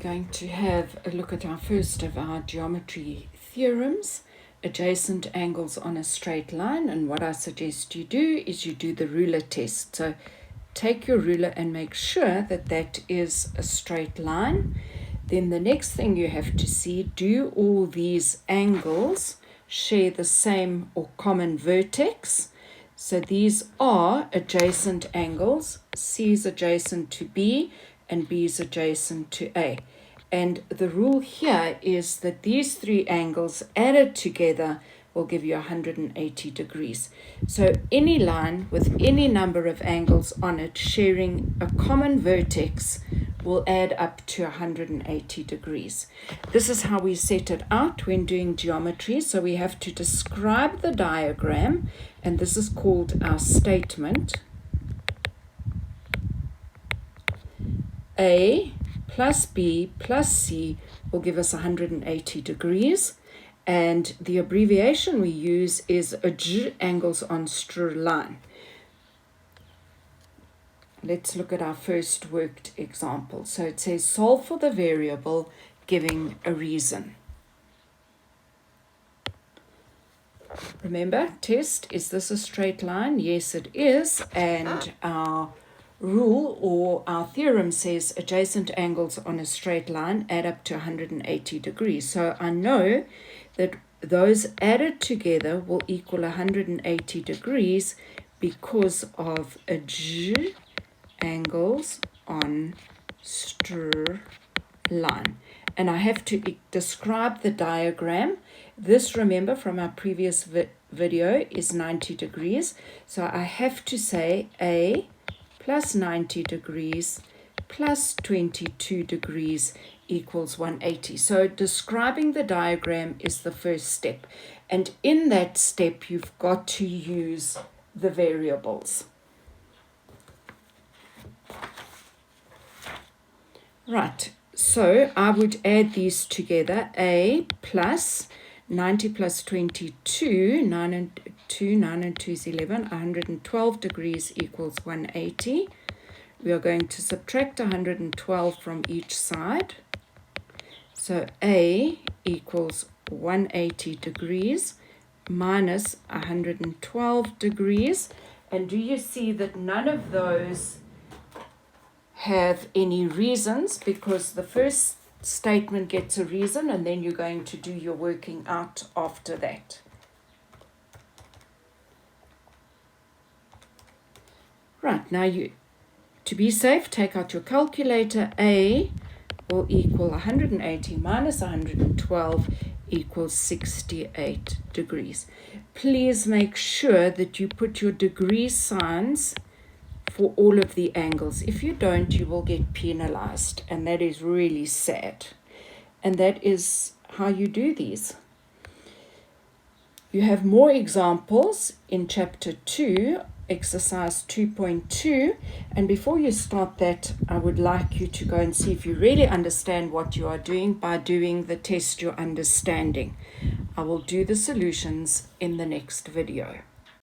going to have a look at our first of our geometry theorems, adjacent angles on a straight line. And what I suggest you do is you do the ruler test. So take your ruler and make sure that that is a straight line. Then the next thing you have to see, do all these angles share the same or common vertex? So these are adjacent angles. C is adjacent to B and B is adjacent to A. And the rule here is that these three angles added together will give you 180 degrees. So any line with any number of angles on it sharing a common vertex will add up to 180 degrees. This is how we set it out when doing geometry. So we have to describe the diagram, and this is called our statement. A plus B plus C will give us 180 degrees. And the abbreviation we use is AJ, angles on straight line. Let's look at our first worked example. So it says solve for the variable giving a reason. Remember, test, is this a straight line? Yes, it is. And our rule or our theorem says adjacent angles on a straight line add up to 180 degrees. So I know that those added together will equal 180 degrees because of AJ, angles on straight line. And I have to describe the diagram. This, remember from our previous video, is 90 degrees. So I have to say A plus 90 degrees plus 22 degrees equals 180. So describing the diagram is the first step. And in that step, you've got to use the variables. Right, so I would add these together. A plus 90 plus 22, 9 and 2, 9 and 2 is 11, 112 degrees equals 180. We are going to subtract 112 from each side. So A equals 180 degrees minus 112 degrees. And do you see that none of those have any reasons, because the first statement gets a reason and then you're going to do your working out after that. Right, now to be safe, take out your calculator. A will equal 180 minus 112 equals 68 degrees. Please make sure that you put your degree signs for all of the angles. If you don't, you will get penalized, and that is really sad. And that is how you do these. You have more examples in chapter 2, exercise 2.2, and before you start that, I would like you to go and see if you really understand what you are doing by doing the test your understanding. I will do the solutions in the next video.